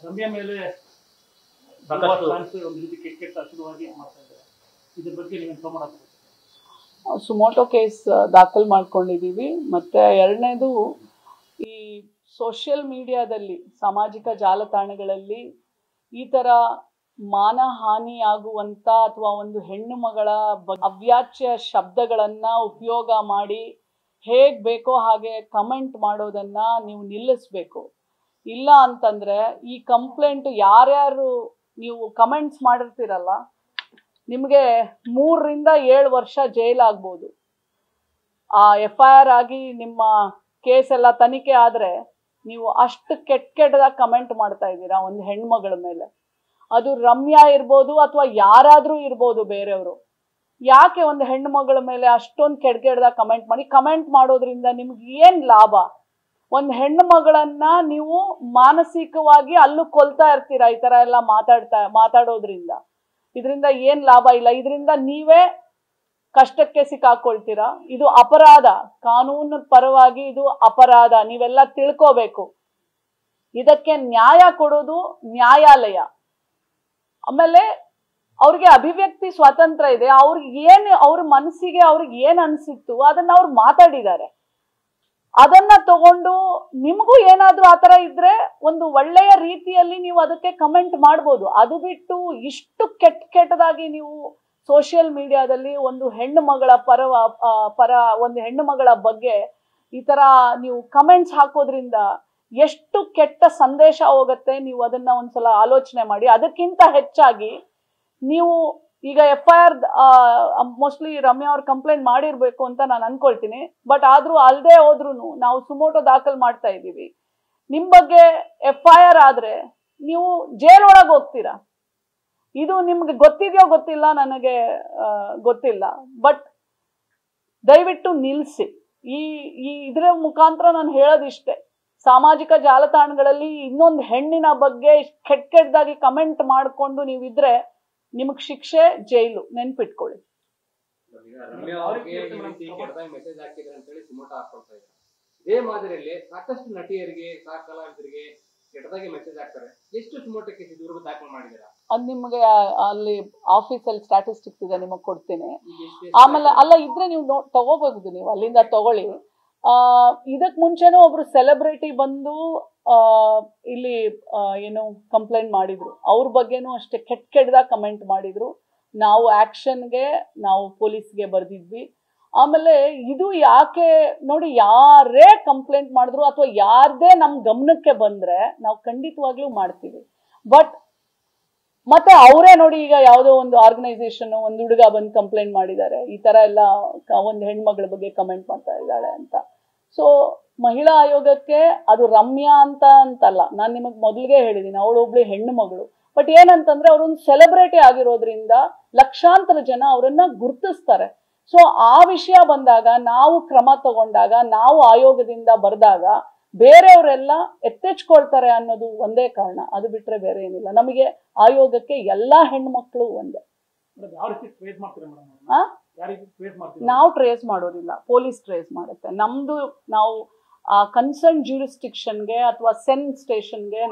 ರಮ್ಯಾ ಮೇಲೆ ಒಂದು ರೀತಿ ಕೆಟ್ಟ ಶುರುವಾಗಿ ಮಾಡ್ತಾ ಇದ್ದಾರೆ. ಇದ್ರ ಬಗ್ಗೆ ನೀವೇನು ಕ್ರಮ ಮಾಡ್ತೀರಾ? ಸುಮೋಟೋ ಕೇಸ್ ದಾಖಲು ಮಾಡ್ಕೊಂಡಿದ್ದೀವಿ. ಮತ್ತು ಎರಡನೇದು, ಈ ಸೋಷಿಯಲ್ ಮೀಡಿಯಾದಲ್ಲಿ, ಸಾಮಾಜಿಕ ಜಾಲತಾಣಗಳಲ್ಲಿ ಈ ಥರ ಮಾನಹಾನಿಯಾಗುವಂಥ ಅಥವಾ ಒಂದು ಹೆಣ್ಣು ಮಗಳ ಅವ್ಯಾಚ್ಯ ಶಬ್ದಗಳನ್ನು ಉಪಯೋಗ ಮಾಡಿ ಹೇಗೆ ಬೇಕೋ ಹಾಗೆ ಕಮೆಂಟ್ ಮಾಡೋದನ್ನು ನೀವು ನಿಲ್ಲಿಸಬೇಕು. ಇಲ್ಲ ಅಂತಂದರೆ ಈ ಕಂಪ್ಲೇಂಟ್ ಯಾರ್ಯಾರು ನೀವು ಕಮೆಂಟ್ಸ್ ಮಾಡಿರ್ತೀರಲ್ಲ, ನಿಮಗೆ 3 ರಿಂದ 7 ವರ್ಷ ಜೈಲ್ ಆಗ್ಬೋದು. ಆ FIR ಆಗಿ ನಿಮ್ಮ ಕೇಸ್ ಎಲ್ಲ ತನಿಖೆ ಆದರೆ ನೀವು ಅಷ್ಟು ಕೆಟ್ಟದಾಗಿ ಕಮೆಂಟ್ ಮಾಡ್ತಾ ಇದ್ದೀರಾ ಒಂದು ಹೆಣ್ಮಗಳ ಮೇಲೆ. ಅದು ರಮ್ಯಾ ಇರ್ಬೋದು ಅಥವಾ ಯಾರಾದರೂ ಇರ್ಬೋದು ಬೇರೆಯವರು. ಯಾಕೆ ಒಂದು ಹೆಣ್ಣು ಮಗಳ ಮೇಲೆ ಅಷ್ಟೊಂದು ಕೆಟ್ಟದಾಗಿ ಕಮೆಂಟ್ ಮಾಡೋದ್ರಿಂದ ನಿಮ್ಗೆ ಏನು ಲಾಭ? ಒಂದು ಹೆಣ್ಣು ಮಗಳನ್ನ ನೀವು ಮಾನಸಿಕವಾಗಿ ಅಲ್ಲೂ ಕೊಲ್ತಾ ಇರ್ತೀರಾ ಈ ಥರ ಎಲ್ಲ ಮಾತಾಡೋದ್ರಿಂದ. ಇದರಿಂದ ಏನು ಲಾಭ ಇಲ್ಲ. ಇದರಿಂದ ನೀವೇ ಕಷ್ಟಕ್ಕೆ ಸಿಕ್ಕಾಕೊಳ್ತೀರಾ. ಇದು ಅಪರಾಧ, ಕಾನೂನು ಪರವಾಗಿ ಇದು ಅಪರಾಧ. ನೀವೆಲ್ಲ ತಿಳ್ಕೋಬೇಕು. ಇದಕ್ಕೆ ನ್ಯಾಯ ಕೊಡೋದು ನ್ಯಾಯಾಲಯ. ಆಮೇಲೆ ಅವ್ರಿಗೆ ಅಭಿವ್ಯಕ್ತಿ ಸ್ವಾತಂತ್ರ್ಯ ಇದೆ. ಅವ್ರ ಮನಸ್ಸಿಗೆ ಅವ್ರಿಗೆ ಏನು ಅನಿಸಿತ್ತು ಅದನ್ನ ಅವ್ರು ಮಾತಾಡಿದ್ದಾರೆ. ಅದನ್ನ ತಗೊಂಡು ನಿಮಗೂ ಏನಾದ್ರೂ ಆ ಥರ ಇದ್ರೆ ಒಂದು ಒಳ್ಳೆಯ ರೀತಿಯಲ್ಲಿ ನೀವು ಅದಕ್ಕೆ ಕಮೆಂಟ್ ಮಾಡ್ಬೋದು. ಅದು ಬಿಟ್ಟು ಇಷ್ಟು ಕೆಟ್ಟದಾಗಿ ನೀವು ಸೋಷಿಯಲ್ ಮೀಡಿಯಾದಲ್ಲಿ ಒಂದು ಹೆಣ್ಣು ಮಗಳ ಒಂದು ಹೆಣ್ಣು ಮಗಳ ಬಗ್ಗೆ ಈ ಥರ ನೀವು ಕಮೆಂಟ್ಸ್ ಹಾಕೋದ್ರಿಂದ ಎಷ್ಟು ಕೆಟ್ಟ ಸಂದೇಶ ಹೋಗುತ್ತೆ, ನೀವು ಅದನ್ನ ಒಂದ್ಸಲ ಆಲೋಚನೆ ಮಾಡಿ. ಅದಕ್ಕಿಂತ ಹೆಚ್ಚಾಗಿ ನೀವು ಈಗ FIR ಮೋಸ್ಟ್ಲಿ ರಮ್ಯಾ ಅವ್ರು ಕಂಪ್ಲೇಂಟ್ ಮಾಡಿರ್ಬೇಕು ಅಂತ ನಾನು ಅನ್ಕೊಳ್ತೀನಿ. ಬಟ್ ಆದ್ರೂ ಅಲ್ಲದೆ ಹೋದ್ರೂ ನಾವು ಸುಮೋಟೋ ದಾಖಲು ಮಾಡ್ತಾ ಇದ್ದೀವಿ. ನಿಮ್ ಬಗ್ಗೆ FIR ಆದ್ರೆ ನೀವು ಜೈಲ್ ಒಳಗೆ ಹೋಗ್ತೀರಾ. ಇದು ನಿಮ್ಗೆ ಗೊತ್ತಿದೆಯೋ ಗೊತ್ತಿಲ್ಲ, ನನಗೆ ಗೊತ್ತಿಲ್ಲ. ಬಟ್ ದಯವಿಟ್ಟು ನಿಲ್ಲಿಸಿ. ಇದರ ಮುಖಾಂತರ ನಾನು ಹೇಳೋದಿಷ್ಟೇ, ಸಾಮಾಜಿಕ ಜಾಲತಾಣಗಳಲ್ಲಿ ಇನ್ನೊಂದು ಹೆಣ್ಣಿನ ಬಗ್ಗೆ ಕೆಟ್ಟದಾಗಿ ಕಮೆಂಟ್ ಮಾಡಿಕೊಂಡು ನೀವಿದ್ರೆ ನಿಮಗೆ ಶಿಕ್ಷೆ ಜೈಲು. ನೆನ್ಪಿಟ್ಕೊಳ್ಳಿ. ಇದೇ ಮಾದರಿಯಲ್ಲಿ ಸಾಕಷ್ಟು ನಟಿಯರಿಗೆ, ಕಲಾವಿದರಿಗೆ ಕೆಟ್ಟದಾಗಿ ಮೆಸೇಜ್ ಹಾಕ್ತಾರೆ. ಎಷ್ಟು ಸುಮೋಟೋ ಕೇಸ್ ಇದುವರೆಗೂ ದಾಖಲು ಮಾಡಿದ್ದೀರಾ? ಅದು ನಿಮಗೆ ಅಲ್ಲಿ ಆಫೀಸಲ್ಲಿ ಸ್ಟ್ಯಾಟಿಸ್ಟಿಕ್ಸ್ ಇದೆ, ನಿಮಗೆ ಕೊಡ್ತೀನಿ. ಆಮೇಲೆ ಅಲ್ಲ ಇದ್ರೆ ನೀವು ತಗೋಬಹುದು, ನೀವು ಅಲ್ಲಿಂದ ತಗೊಳ್ಳಿ. ಇದಕ್ ಮುಂಚೆನೂ ಒಬ್ರು ಸೆಲೆಬ್ರಿಟಿ ಬಂದು ಇಲ್ಲಿ ಏನು ಕಂಪ್ಲೇಂಟ್ ಮಾಡಿದ್ರು. ಅವ್ರ ಬಗ್ಗೆನೂ ಅಷ್ಟೇ ಕೆಟ್ಟದಾಗಿ ಕಮೆಂಟ್ ಮಾಡಿದ್ರು. ನಾವು ಆಕ್ಷನ್ಗೆ ನಾವು ಪೊಲೀಸ್ಗೆ ಬರ್ದಿದ್ವಿ. ಆಮೇಲೆ ಇದು ಯಾಕೆ ನೋಡಿ, ಯಾರೇ ಕಂಪ್ಲೇಂಟ್ ಮಾಡಿದ್ರು ಅಥವಾ ಯಾರದೇ ನಮ್ಮ ಗಮನಕ್ಕೆ ಬಂದ್ರೆ ನಾವು ಖಂಡಿತವಾಗ್ಲೂ ಮಾಡ್ತೀವಿ. ಬಟ್ ಮತ್ತೆ ಅವರೇ ನೋಡಿ, ಈಗ ಯಾವುದೋ ಒಂದು ಆರ್ಗನೈಸೇಷನ್ ಒಂದು ಹುಡುಗ ಬಂದು ಕಂಪ್ಲೇಂಟ್ ಮಾಡಿದ್ದಾರೆ, ಈ ತರ ಎಲ್ಲ ಒಂದು ಹೆಣ್ಮಗಳ ಬಗ್ಗೆ ಕಮೆಂಟ್ ಮಾಡ್ತಾ ಇದ್ದಾಳೆ ಅಂತ. ಸೊ ಮಹಿಳಾ ಆಯೋಗಕ್ಕೆ ಅದು ರಮ್ಯಾ ಅಂತಲ್ಲ, ನಾನು ನಿಮಗೆ ಮೊದಲಿಗೆ ಹೇಳಿದ್ದೀನಿ, ಅವಳು ಒಬ್ಳು ಹೆಣ್ಣು ಮಗಳು. ಬಟ್ ಏನಂತಂದ್ರೆ ಅವರೊಂದು ಸೆಲೆಬ್ರಿಟಿ ಆಗಿರೋದ್ರಿಂದ ಲಕ್ಷಾಂತರ ಜನ ಅವರನ್ನ ಗುರುತಿಸ್ತಾರೆ. ಸೊ ಆ ವಿಷಯ ಬಂದಾಗ, ನಾವು ಕ್ರಮ ತಗೊಂಡಾಗ, ನಾವು ಆಯೋಗದಿಂದ ಬರೆದಾಗ ಬೇರೆಯವರೆಲ್ಲ ಎತ್ತೆಚ್ಕೊಳ್ತಾರೆ ಅನ್ನೋದು ಒಂದೇ ಕಾರಣ. ಅದು ಬಿಟ್ರೆ ಬೇರೆ ಏನಿಲ್ಲ. ನಮಗೆ ಆಯೋಗಕ್ಕೆ ಎಲ್ಲಾ ಹೆಣ್ಮಕ್ಳು ಒಂದೇ. ನಾವು ಟ್ರೇಸ್ ಮಾಡೋದಿಲ್ಲ, ಪೊಲೀಸ್ ಟ್ರೇಸ್ ಮಾಡುತ್ತೆ. ನಮ್ದು ನಾವು ಕನ್ಸರ್ನ್ ಜ್ಯೂರಿಸ್ಟಿಕ್ಷನ್ಗೆ ಅಥವಾ ಸೆನ್ ಸ್ಟೇಷನ್ಗೆ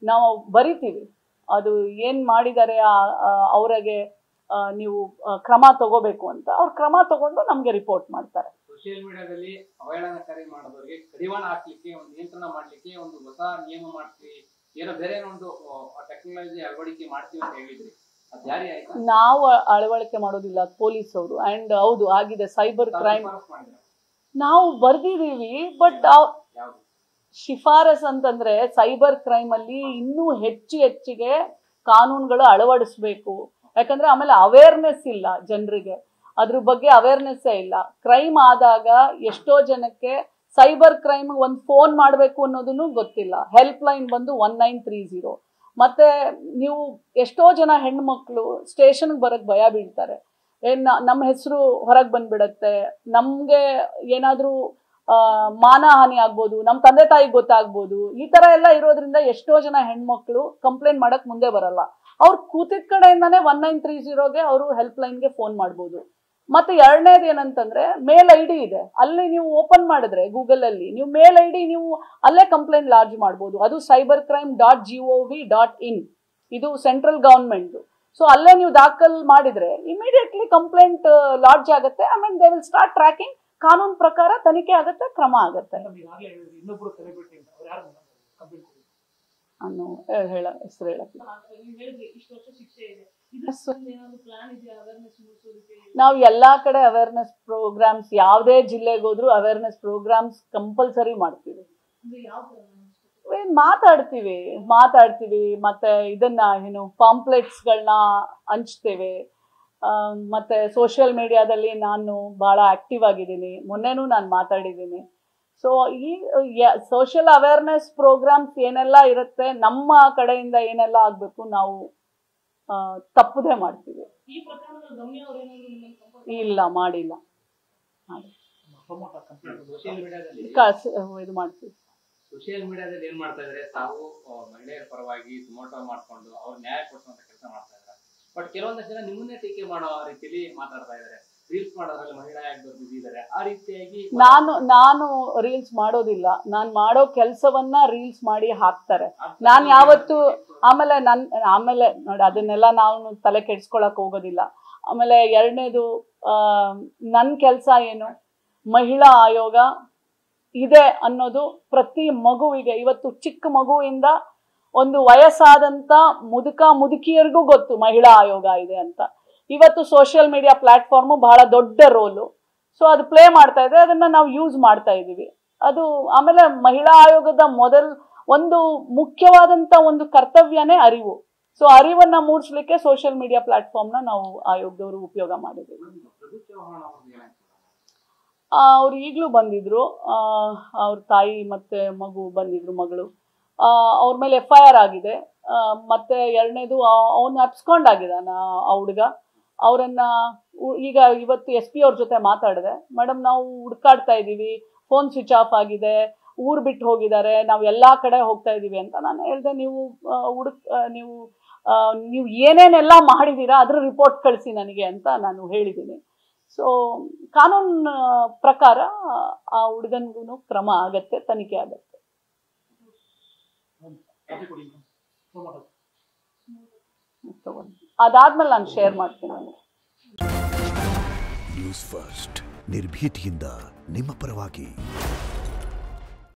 ನಾವು ಬರಿತೀವಿ. ಅದು ಏನ್ ಮಾಡಿದ್ದಾರೆ ಅವರಿಗೆ ನೀವು ಕ್ರಮ ತಗೋಬೇಕು ಅಂತ. ಅವ್ರು ಕ್ರಮ ತಗೊಂಡು ನಮ್ಗೆ ರಿಪೋರ್ಟ್ ಮಾಡ್ತಾರೆ. ಸೋಷಿಯಲ್ ಮೀಡಿಯಾದಲ್ಲಿ ಅವಹೇಳನಕಾರಿ ಮಾಡೋದವರಿಗೆ ಕಡಿವಾಣ ಹಾಕ್ಲಿಕ್ಕೆ, ಒಂದು ನಿಯಂತ್ರಣ ಮಾಡ್ಲಿಕ್ಕೆ ಒಂದು ಹೊಸ ನಿಯಮ ಮಾಡ್ತೀವಿ, ಏನೋ ಬೇರೆ ಒಂದು ಟೆಕ್ನಾಲಜಿ ಅಳವಡಿಕೆ ಮಾಡ್ತೀವಿ ಅಂತ ಹೇಳಿದ್ರಿ. ನಾವು ಅಳವಡಿಕೆ ಮಾಡೋದಿಲ್ಲ, ಪೊಲೀಸ್ ಅವರು. ಅಂಡ್ ಹೌದು ಆಗಿದೆ, ಸೈಬರ್ ಕ್ರೈಮ್ ನಾವು ಬರ್ದಿದೀವಿ. ಬಟ್ ಶಿಫಾರಸ್ ಅಂತಂದ್ರೆ ಸೈಬರ್ ಕ್ರೈಮ್ ಅಲ್ಲಿ ಇನ್ನೂ ಹೆಚ್ಚಿಗೆ ಕಾನೂನುಗಳು ಅಳವಡಿಸ್ಬೇಕು. ಯಾಕಂದ್ರೆ ಆಮೇಲೆ ಅವೇರ್ನೆಸ್ ಇಲ್ಲ ಜನರಿಗೆ, ಅದ್ರ ಬಗ್ಗೆ ಅವೇರ್ನೆಸ್ಸೇ ಇಲ್ಲ. ಕ್ರೈಮ್ ಆದಾಗ ಎಷ್ಟೋ ಜನಕ್ಕೆ ಸೈಬರ್ ಕ್ರೈಮ್ ಒಂದು ಫೋನ್ ಮಾಡಬೇಕು ಅನ್ನೋದನ್ನು ಗೊತ್ತಿಲ್ಲ. ಹೆಲ್ಪ್ ಲೈನ್ ಬಂದು 1930. ಮತ್ತೆ ನೀವು ಎಷ್ಟೋ ಜನ ಹೆಣ್ಮಕ್ಳು ಸ್ಟೇಷನ್ಗೆ ಬರಕ್ ಭಯ ಬೀಳ್ತಾರೆ. ನಮ್ಮ ಹೆಸರು ಹೊರಗೆ ಬಂದ್ಬಿಡತ್ತೆ, ನಮ್ಗೆ ಏನಾದ್ರೂ ಮಾನಹಾನಿ ಆಗ್ಬೋದು, ನಮ್ಮ ತಂದೆ ತಾಯಿಗೆ ಗೊತ್ತಾಗ್ಬೋದು. ಈ ತರ ಎಲ್ಲ ಇರೋದ್ರಿಂದ ಎಷ್ಟೋ ಜನ ಹೆಣ್ಮಕ್ಳು ಕಂಪ್ಲೇಂಟ್ ಮಾಡಕ್ ಮುಂದೆ ಬರಲ್ಲ. ಅವ್ರು ಕೂತಿದ ಕಡೆಯಿಂದಾನೇ 1930ಗೆ ಅವರು ಹೆಲ್ಪ್ ಲೈನ್ಗೆ ಫೋನ್ ಮಾಡ್ಬೋದು. ಮತ್ತೆ ಎರಡನೇದು ಏನಂತಂದ್ರೆ ಮೇಲ್ ಐ ಡಿ ಇದೆ, ಅಲ್ಲಿ ನೀವು ಓಪನ್ ಮಾಡಿದ್ರೆ ಗೂಗಲ್ ಅಲ್ಲಿ ನೀವು ಮೇಲ್ ಐ ಡಿ ನೀವು ಅಲ್ಲೇ ಕಂಪ್ಲೇಂಟ್ ಲಾಡ್ಜ್ ಮಾಡ್ಬೋದು. ಅದು cybercrime.gov.in, ಇದು ಸೆಂಟ್ರಲ್ ಗವರ್ಮೆಂಟ್. ಸೊ ಅಲ್ಲೇ ನೀವು ದಾಖಲ್ ಮಾಡಿದ್ರೆ ಇಮಿಡಿಯೇಟ್ಲಿ ಕಂಪ್ಲೇಂಟ್ ಲಾಡ್ಜ್ ಆಗುತ್ತೆ. ಆಮೇಲೆ ದೇ ವಿಲ್ ಸ್ಟಾರ್ಟ್ ಟ್ರ್ಯಾಕಿಂಗ್, ಕಾನೂನು ಪ್ರಕಾರ ತನಿಖೆ ಆಗುತ್ತೆ, ಕ್ರಮ ಆಗುತ್ತೆ. ಇನ್ನೊಬ್ರು ಸೆಲೆಬ್ರಿಟಿ ಅವ್ರು ಯಾರು ಕಂಪ್ಲೇಂಟ್ ಅನ್ನೋ ಹೇಳ ಹೆಸರು ಹೇಳಕ್ಕೆ ನಾವು ಎಲ್ಲಾ ಕಡೆ ಅವೇರ್ನೆಸ್ ಪ್ರೋಗ್ರಾಮ್ಸ್, ಯಾವುದೇ ಜಿಲ್ಲೆಗೆ ಹೋದ್ರು ಅವೇರ್ನೆಸ್ ಪ್ರೋಗ್ರಾಮ್ಸ್ ಕಂಪಲ್ಸರಿ ಮಾಡ್ತೀವಿ. ಮಾತಾಡ್ತೀವಿ ಮತ್ತೆ ಇದನ್ನ ಏನು ಪಾಂಪ್ಲೆಟ್ಸ್ಗಳನ್ನ ಹಂಚ್ತೇವೆ. ಮತ್ತೆ ಸೋಷಿಯಲ್ ಮೀಡಿಯಾದಲ್ಲಿ ನಾನು ಬಹಳ ಆಕ್ಟಿವ್ ಆಗಿದ್ದೀನಿ, ಮೊನ್ನೆನೂ ನಾನು ಮಾತಾಡಿದ್ದೀನಿ. ಸೊ ಈ ಸೋಷಿಯಲ್ ಅವೇರ್ನೆಸ್ ಪ್ರೋಗ್ರಾಮ್ಸ್ ಏನೆಲ್ಲ ಇರುತ್ತೆ ನಮ್ಮ ಕಡೆಯಿಂದ ಏನೆಲ್ಲ ಆಗ್ಬೇಕು ನಾವು ತಪ್ಪದೇ ಮಾಡ್ತೀವಿ. ಇಲ್ಲ ಮಾಡಿಲ್ಲ, ಇದು ಮಾಡ್ತೀವಿ. ಸೋಷಿಯಲ್ ಮೀಡಿಯಾದಲ್ಲಿ ಏನ್ ಮಾಡ್ತಾ ಇದ್ರೆ, ತಾವು ಮಹಿಳೆಯರ ಪರವಾಗಿ ಸುಮೋಟೋ ಮಾಡ್ಕೊಂಡು ಅವ್ರು ನ್ಯಾಯ ಕೊಡಿಸುವಂತ ಕೆಲಸ ಮಾಡ್ತಾ ಇದ್ದಾರೆ. ಬಟ್ ಕೆಲವೊಂದಷ್ಟು ಜನ ನಿಮ್ಮನ್ನೇ ಟೀಕೆ ಮಾಡೋ ರೀತಿಯಲ್ಲಿ ಮಾತಾಡ್ತಾ ಇದ್ದಾರೆ. ರೀಲ್ಸ್ ಮಾಡೋದ್ರಲ್ಲಿ ಮಹಿಳಾ ಇದ್ದಾರೆ, ಆ ರೀತಿಯಾಗಿ ನಾನು ರೀಲ್ಸ್ ಮಾಡೋದಿಲ್ಲ. ನಾನು ಮಾಡೋ ಕೆಲಸವನ್ನ ರೀಲ್ಸ್ ಮಾಡಿ ಹಾಕ್ತಾರೆ. ನಾನು ಯಾವತ್ತು ಆಮೇಲೆ ನೋಡಿ ಅದನ್ನೆಲ್ಲ ನಾವು ತಲೆ ಕೆಡ್ಸ್ಕೊಳಕ್ ಹೋಗೋದಿಲ್ಲ. ಆಮೇಲೆ ಎರಡನೇದು, ನನ್ನ ಕೆಲಸ ಏನು, ಮಹಿಳಾ ಆಯೋಗ ಇದೆ ಅನ್ನೋದು ಪ್ರತಿ ಮಗುವಿಗೆ, ಇವತ್ತು ಚಿಕ್ಕ ಮಗುವಿಂದ ಒಂದು ವಯಸ್ಸಾದಂತ ಮುದುಕಿಯರಿಗೂ ಗೊತ್ತು ಮಹಿಳಾ ಆಯೋಗ ಇದೆ ಅಂತ. ಇವತ್ತು ಸೋಷಿಯಲ್ ಮೀಡಿಯಾ ಪ್ಲಾಟ್ಫಾರ್ಮು ಬಹಳ ದೊಡ್ಡ ರೋಲು, ಸೊ ಅದು ಪ್ಲೇ ಮಾಡ್ತಾ ಇದೆ, ಅದನ್ನ ನಾವು ಯೂಸ್ ಮಾಡ್ತಾ ಇದೀವಿ. ಅದು ಆಮೇಲೆ ಮಹಿಳಾ ಆಯೋಗದ ಒಂದು ಮುಖ್ಯವಾದಂತ ಒಂದು ಕರ್ತವ್ಯನೇ ಅರಿವು. ಸೊ ಅರಿವನ್ನ ಮೂಡಿಸ್ಲಿಕ್ಕೆ ಸೋಷಿಯಲ್ ಮೀಡಿಯಾ ಪ್ಲಾಟ್ಫಾರ್ಮ್ನ ನಾವು ಆಯೋಗದವರು ಉಪಯೋಗ ಮಾಡಿದ್ದೀವಿ. ಅವ್ರು ಈಗಲೂ ಬಂದಿದ್ರು, ಅವ್ರ ತಾಯಿ ಮತ್ತೆ ಬಂದಿದ್ರು, ಮಗಳು. ಅವ್ರ ಮೇಲೆ FIR ಆಗಿದೆ. ಮತ್ತೆ ಎರಡನೇದು, ಅವನು ಅಪ್ಸ್ಕೊಂಡಾಗಿದ್ದಾನ ಆ ಹುಡುಗ. ಅವರನ್ನ ಈಗ ಇವತ್ತು SP ಅವ್ರ ಜೊತೆ ಮಾತಾಡಿದೆ. ಮೇಡಮ್, ನಾವು ಹುಡ್ಕಾಡ್ತಾ ಇದ್ದೀವಿ, ಫೋನ್ ಸ್ವಿಚ್ ಆಫ್ ಆಗಿದೆ, ಊರು ಬಿಟ್ಟು ಹೋಗಿದ್ದಾರೆ, ನಾವು ಎಲ್ಲಾ ಕಡೆ ಹೋಗ್ತಾ ಇದೀವಿ ಅಂತ ನಾನು ಹೇಳಿದೆ. ನೀವು ಏನೇನೆಲ್ಲ ಮಾಡಿದ್ದೀರಾ ಅದ್ರ ರಿಪೋರ್ಟ್ ಕಳಿಸಿ ನನಗೆ ಅಂತ ನಾನು ಹೇಳಿದ್ದೀನಿ. ಸೊ ಕಾನೂನು ಪ್ರಕಾರ ಆ ಹುಡುಗನ್ಗೂ ಕ್ರಮ ಆಗತ್ತೆ, ತನಿಖೆ ಆಗತ್ತೆ. ಅದಾದ್ಮೇಲೆ ನಾನು ಶೇರ್ ಮಾಡ್ತೀನಿ. ನ್ಯೂಸ್ ಫಸ್ಟ್, ನಿರ್ಭೀತಿಯಿಂದ ನಿಮ್ಮ ಪರವಾಗಿ.